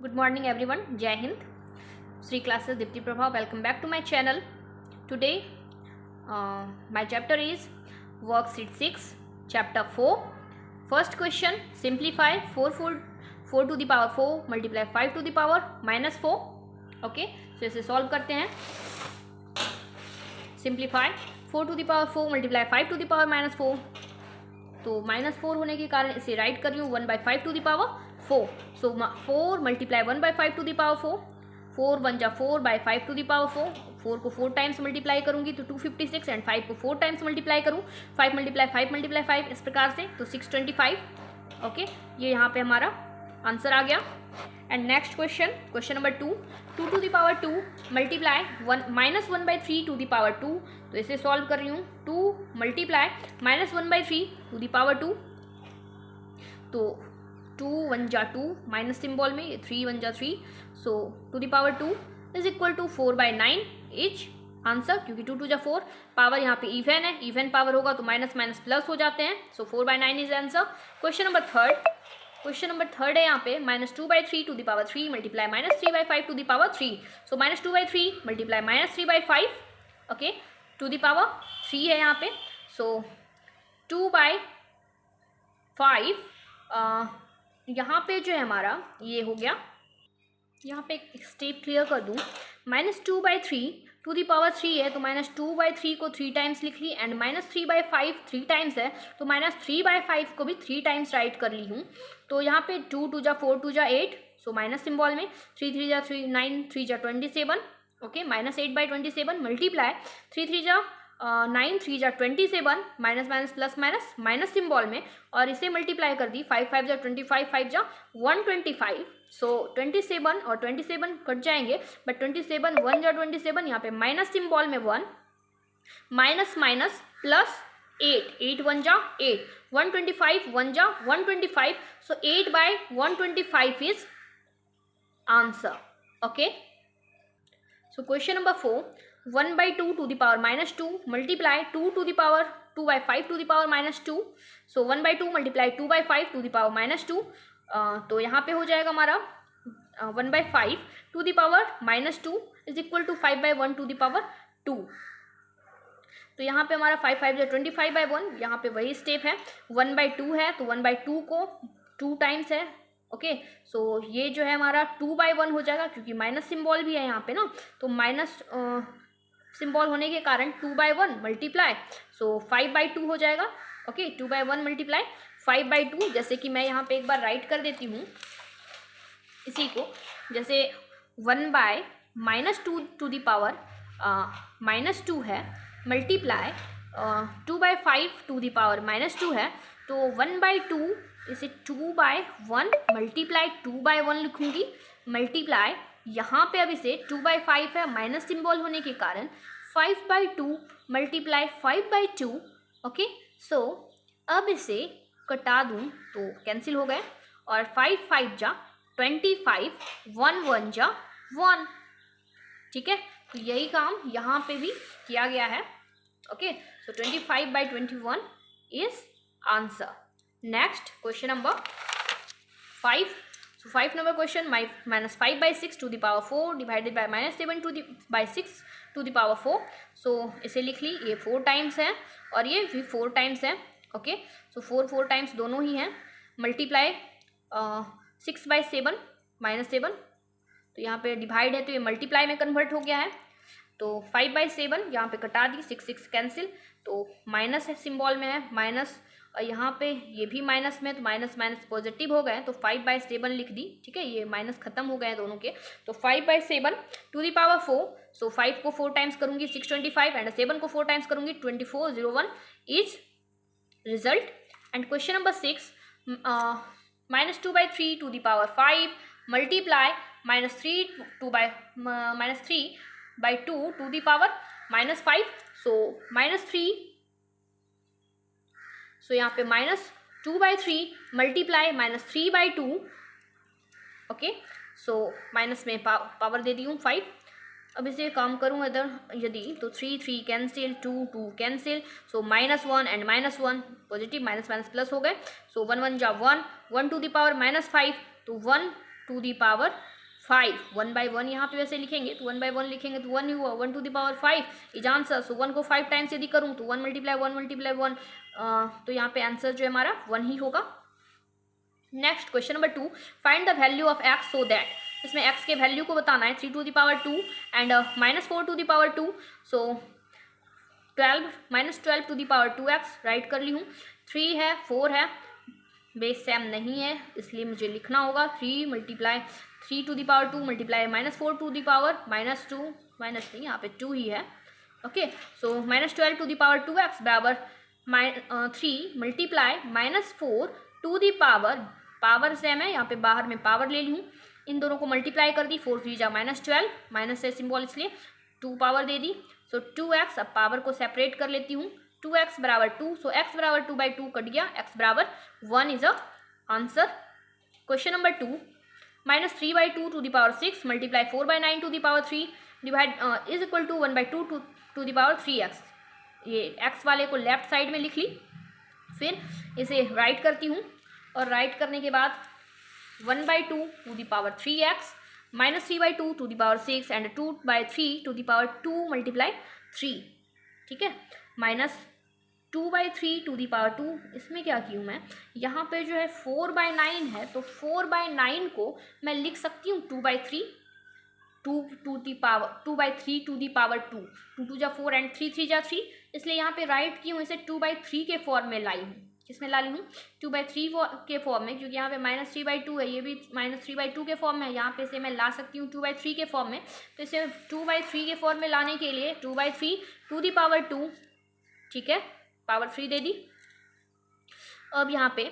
Good morning everyone. Jai Hind. Sri classes Dipti Prabha. Welcome back to my channel. Today my chapter is worksheet 6 chapter 4. First question, simplify 4 to the power 4 multiply 5 to the power minus 4. Okay, so इसे solve करते हैं. Simplify 4 to the power 4 multiply 5 to the power minus 4. तो minus 4 होने के कारण इसे right कर रही हूँ 1/5 to the power 4. So 4 multiply 1/5 to the power 4. 4 1 जा 4/5 टू द पावर 4. 4 को 4 टाइम्स मल्टीप्लाई करूँगी तो 256 एंड 5 को 4 टाइम्स मल्टीप्लाई करूँ 5 मल्टीप्लाई 5 मल्टीप्लाई 5 इस प्रकार से तो 625. ओके, ये यहाँ पे हमारा आंसर आ गया. And next question number 2 to the power 2 multiply minus 1/3 to the power 2. तो इसे सॉल्व कर रही हूँ 2 multiply minus 1/3 to the power 2. तो 2 1 जा 2 माइनस सिंबल में 3 1 जा 3. So to the power 2 is equal to 4/9 is answer, क्योंकि 2 2 जा 4 पावर यहाँ पे इवन है, इवन पावर होगा तो माइनस माइनस प्लस हो जाते हैं. So 4/9 is answer. Question number third है यहाँ पे -2/3 to the power 3 multiply -3/5 to the power 3. So -2/3 multiply -3/5 okay to the power 3 है यहाँ पे. सो 2/5 यहाँ पे जो है हमारा ये हो गया. यहाँ पे एक स्टेप क्लियर कर दूँ. -2/3 टू दी पावर 3 है तो -2/3 को 3 टाइम्स लिख ली एंड -3/5 3 टाइम्स है तो -3/5 को भी 3 टाइम्स राइट कर ली हूँ. तो यहाँ पे 2 2 जा 4 2 जा 8. सो माइनस सिम्बॉल में 3 3 जा 3 9 3 जा 27. ओके, -8/27 मल्टीप्लाई 3 3 जा 9 3 जा 27 minus minus plus minus minus symbol में और इसे मल्टीप्लाई कर दी 5 5 जा 25 5 जा 125. सो 27 और 27 कट जाएंगे बट 27 1 जा 27 यहाँ पे माइनस सिम्बॉल में 1 माइनस माइनस प्लस 8 8 1 जा 8 125 1 जा 125. So 8/125 is answer. Okay, so question number 4 1/2 to the power -2 multiply 2 to the power 2/5 to the power -2. So 1/2 multiply 2/5 to the power -2. तो यहाँ पे हो जाएगा हमारा 1/5 to the power -2 is equal to 5/1 to the power 2. तो यहाँ पे हमारा 5 5 जो 25/1 यहाँ पे वही स्टेप है. 1/2 है तो 1/2 को 2 टाइम्स है. ओके, सो ये जो है हमारा 2/1 हो जाएगा क्योंकि माइनस सिम्बॉल भी है यहाँ पे ना, तो माइनस सिम्बॉल होने के कारण 2/1 मल्टीप्लाई सो 5/2 हो जाएगा. Okay, 2/1 multiply 5/2. जैसे कि मैं यहाँ पे एक बार राइट कर देती हूँ इसी को, जैसे 1/-2 टू द पावर -2 है मल्टीप्लाई 2/5 टू द पावर -2 है तो 1/2 इसे 2/1 मल्टीप्लाई 2/1 लिखूँगी मल्टीप्लाई यहाँ पे अब इसे 2/5 है माइनस सिम्बॉल होने के कारण 5/2 मल्टीप्लाई 5/2. ओके, सो अब इसे कटा दूँ तो कैंसिल हो गए और 5 5 जा 25 1 1 जा 1. ठीक है, तो यही काम यहाँ पे भी किया गया है. Okay, so 25/21 is answer. Next question number 5. So 5 number question -5/6 to the power 4 divided by -7/6 to the power 4. So इसे लिख ली, ये 4 टाइम्स है और ये भी 4 टाइम्स है. ओके, सो 4 टाइम्स दोनों ही हैं. मल्टीप्लाई 6/7 -7. तो यहाँ पे डिवाइड है तो ये मल्टीप्लाई में कन्वर्ट हो गया है. तो 5/7 यहाँ पे कटा दी 6 6 कैंसिल तो माइनस है सिम्बॉल में है माइनस और यहाँ पे ये भी माइनस में तो माइनस माइनस पॉजिटिव हो गए तो 5/7 लिख दी. ठीक है, ये माइनस खत्म हो गए हैं दोनों के. तो 5/7 टू द पावर 4. सो 5 को 4 टाइम्स करूँगी 625 एंड 7 को 4 टाइम्स करूँगी 2401 is result. And question number 6 -2/3 to the power 5 multiply -3/2 to the power -5. So -3 so यहाँ पे -2/3 मल्टीप्लाई -3/2. ओके, सो माइनस में पावर दे दी हूँ 5. अब इसे काम करूँ इधर यदि तो 3 3 cancel 2 2 cancel. So -1 and -1 positive minus minus plus हो गए. सो 1 1 जा 1 1 टू द पावर -5 तो 1 टू द पावर 5, 1/1 यहाँ पे वैसे लिखेंगे तो 1/1 लिखेंगे तो 1 ही हुआ, 1 to the power 5 is answer. So 1 को 5 टाइम्स यदि करूँ तो 1 मल्टीप्लाई 1 मल्टीप्लाई 1, तो यहाँ पे आंसर जो है हमारा 1 ही होगा। Next question number 2, find the value of x so that, इसमें x के वैल्यू को बताना है 3 to the power 2 and -4 to the power 2, so 12 -12 to the power 2x write कर ली हूँ। 3 है 4 है, बेस सेम नहीं है इसलिए मुझे लिखना होगा 3 multiply 3 to the power 2 multiply -4 to the power -2, minus नहीं यहाँ पे 2 ही है, okay. So -12 to the power 2x बराबर 3 multiply -4 to the power same है, यहाँ पे बाहर में पावर ले ली हूँ, इन दोनों को मल्टीप्लाई कर दी, 4 3 जा -12, माइनस से सिंबल इसलिए 2 पावर दे दी। सो 2x, अब पावर को सेपरेट कर लेती हूँ, 2x बराबर 2, सो x बराबर 2/2 कट गया, x बराबर 1 is a answer. Question number 2, -3/2 to the power 6 multiply 4/9 to the power 3 divide is equal to 1/2 to the power 3x। ये x वाले को लेफ्ट साइड में लिख ली, फिर इसे राइट करती हूँ और राइट करने के बाद 1/2 to the power 3x -3/2 to the power 6 and 2/3 to the power 2 multiply 3, ठीक है, -2/3 टू दी पावर 2, इसमें क्या की हूँ मैं, यहाँ पे जो है 4/9 है तो 4/9 को मैं लिख सकती हूँ 2/3, 2 to the power 2/3 to the power 2, 2 2 जा 4 एंड 3 3 जा 3, इसलिए यहाँ पे राइट की हूँ इसे 2/3 के फॉर्म में लाई हूँ। किसमें ला ली हूँ? 2/3 के फॉर्म में, क्योंकि यहाँ पे -3/2 है, ये भी -3/2 के फॉर्म में है, यहाँ पे इसे मैं ला सकती हूँ 2/3 के फॉर्म में। तो इसे 2/3 के फॉर्म में लाने के लिए 2/3 टू दी पावर 2, ठीक है, पावर 3 दे दी। अब यहाँ पे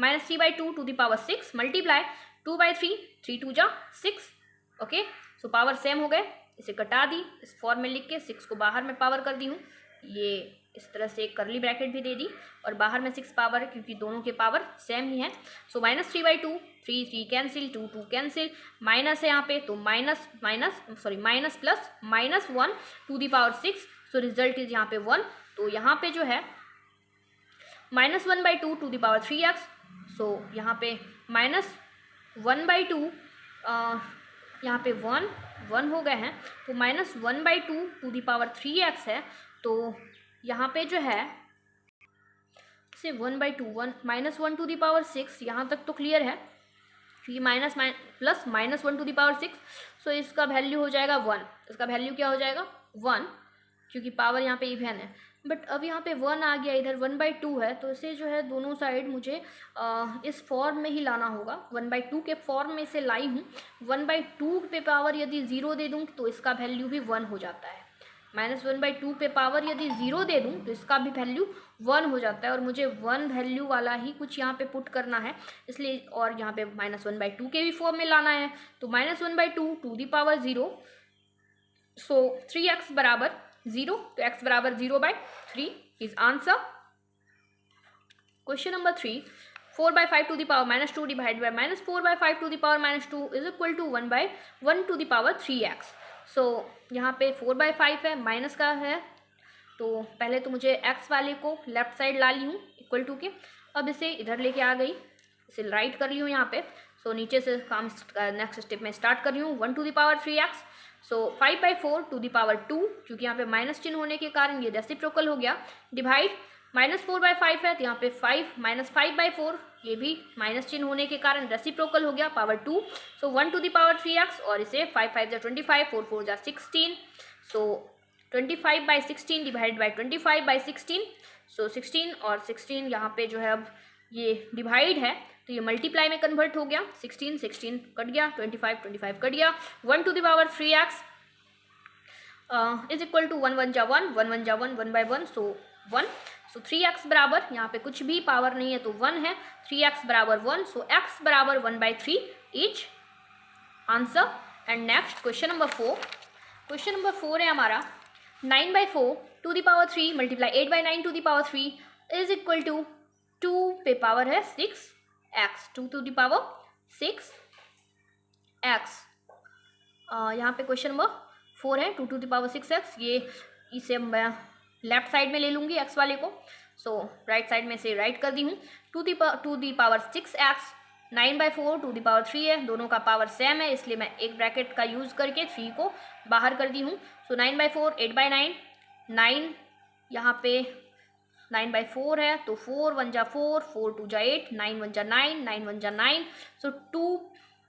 -3/2 टू दी पावर 6 मल्टीप्लाई 2/3, 3 2 जा 6, ओके। सो पावर सेम हो गए, इसे कटा दी, इस फॉर्म में लिख के 6 को बाहर में पावर कर दी हूँ, ये इस तरह से एक करली ब्रैकेट भी दे दी और बाहर में 6 पावर है क्योंकि दोनों के पावर सेम ही है। सो -3/2, 3 3 कैंसिल, 2 2 कैंसिल, माइनस है यहाँ पे तो minus plus -1 to the power 6, so result is यहाँ पे 1। तो यहाँ पे जो है -1/2 to the power 3x, so यहाँ पे -1/2 यहाँ पे 1 हो गए हैं, तो -1/2 टू दी पावर 3x है, तो यहाँ पे जो है से 1/2 -1 टू दी पावर 6, यहाँ तक तो क्लियर है क्योंकि प्लस -1 टू दी पावर 6, सो इसका वैल्यू हो जाएगा 1, इसका वैल्यू क्या हो जाएगा 1, क्योंकि पावर यहाँ पे इवन है। बट अब यहाँ पे 1 आ गया, इधर 1/2 है, तो इसे जो है दोनों साइड मुझे इस फॉर्म में ही लाना होगा, 1/2 के फॉर्म में इसे लाई हूँ। 1/2 पे पावर यदि 0 दे दूँ तो इसका वैल्यू भी 1 हो जाता है, -1/2 पे पावर यदि 0 दे दूँ तो इसका भी वैल्यू 1 हो जाता है, और मुझे 1 वैल्यू वाला ही कुछ यहाँ पे पुट करना है, इसलिए और यहाँ पे -1/2 के भी फॉर्म में लाना है, तो -1/2 to the power 0, so 3x बराबर 0, तो x बराबर 0/3 is answer. Question number 3, 4/5 to the power -2 divide by -4/5 to the power -2 is equal to 1/1 to the power 3x। So यहाँ पे 4/5 है, माइनस का है, तो पहले तो मुझे x वाले को लेफ्ट साइड ला ली हूँ इक्वल टू के, अब इसे इधर लेके आ गई, इसे राइट कर ली हूँ यहाँ पे। सो नीचे से काम नेक्स्ट स्टेप में स्टार्ट कर रही हूँ, 1 to the power 3x, so 5/4 to the power 2, क्योंकि यहाँ पे माइनस चिन्ह होने के कारण ये रेसिप्रोकल हो गया, डिवाइड -4/5 है तो यहाँ पे 5/4, ये भी माइनस चिन्ह होने के कारण रेसिप्रोकल हो गया, power 2, so 1 to the power 3x, और इसे 5 5 जा 25, 4 4 जा 16, सो 25/16 डिवाइड बाई 25/16, सो 16 और 16 यहाँ पे जो है अब ये डिवाइड है तो ये मल्टीप्लाई में कन्वर्ट हो गया, 16 16 कट गया, 25 25 कट गया, 1 to the power 3x is equal to 1 1 जा 1, 1 1 जा 1, 1/1, सो 1, सो 3x बराबर, यहाँ पे कुछ भी पावर नहीं है तो 1 है, 3x बराबर 1, सो x बराबर 1/3 is answer. And next question number 4, question number 4 है हमारा 9/4 to the power 3 multiply 8/9 to the power 3 is equal to 2 पे पावर है 6x, 2 to the power 6x। यहाँ पे क्वेश्चन नंबर 4 है 2 टू द पावर 6x, ये इसे मैं लेफ्ट साइड में ले लूँगी x वाले को, सो राइट साइड में से राइट कर दी हूँ, 2 the power 6x 9/4 to the power 3 है, दोनों का पावर सेम है, इसलिए मैं एक ब्रैकेट का यूज़ करके 3 को बाहर कर दी हूँ। सो 9/4 8/9, 9 यहाँ पे 9/4 है, तो 4 1 जा 4, 4 2 जा 8, 9 1 जा 9, 9 1 जा 9। सो 2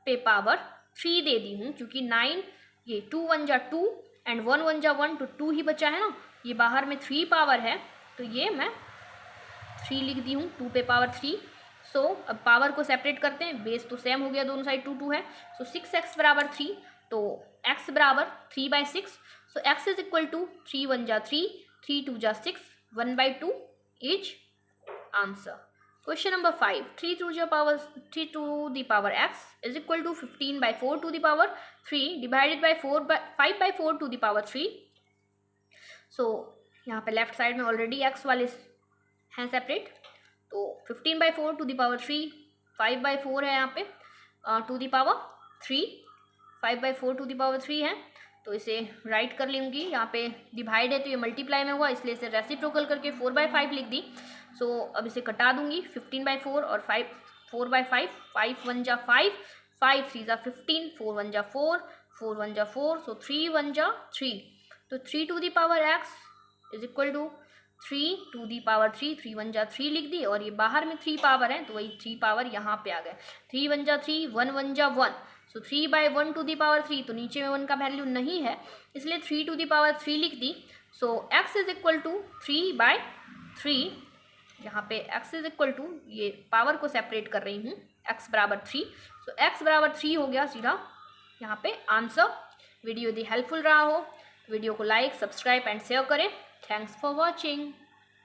पे पावर 3 दे दी हूँ, क्योंकि 9 ये 2 1 जा 2 एंड 1 1 जा 1, तो 2 ही बचा है ना, ये बाहर में 3 पावर है, तो ये मैं 3 लिख दी हूँ, 2 पे पावर 3। सो अब पावर को सेपरेट करते हैं, बेस तो सेम हो गया, दोनों साइड 2 2 है। सो 6x बराबर 3, तो x बराबर 3/6। सो x इज इक्वल टू 3 1 जा 3, 3 2 जा 6, 1/2 is answer. Question number 5. 3 to the power x is equal to 15/4 to the power 3 divided by 5/4 to the power 3. So यहाँ पे लेफ्ट साइड में ऑलरेडी x वाले हैं सेपरेट, तो 15/4 टू द पावर 3, 5/4 है यहाँ पे to the power 3, 5/4 to the power 3 है, तो इसे राइट कर लूँगी। यहाँ पे डिवाइड है तो ये मल्टीप्लाई में हुआ, इसलिए इसे रेसिप्रोकल करके 4/5 लिख दी। सो अब इसे कटा दूंगी, 15/4 और 4/5, 5 1 जा 5, 5 3 जा 15, 4 1 जा 4, 4 1 जा 4, सो 3 1 जा 3, तो 3 to the power x is equal to 3 to the power 3, 3 1 जा 3 लिख दी, और ये बाहर में 3 पावर है, तो वही 3 पावर यहाँ पे आ गए। 3 1 जा 3, 1 1 जा 1, सो 3/1 टू दी पावर 3, तो नीचे में 1 का वैल्यू नहीं है, इसलिए 3 टू दी पावर 3 लिख दी। सो x इज इक्वल टू 3/3, यहाँ पे x इज इक्वल टू, ये पावर को सेपरेट कर रही हूँ, x बराबर 3, सो x बराबर 3 हो गया सीधा यहाँ पे आंसर। वीडियो यदि हेल्पफुल रहा हो, वीडियो को लाइक, सब्सक्राइब एंड शेयर करें। Thanks for watching.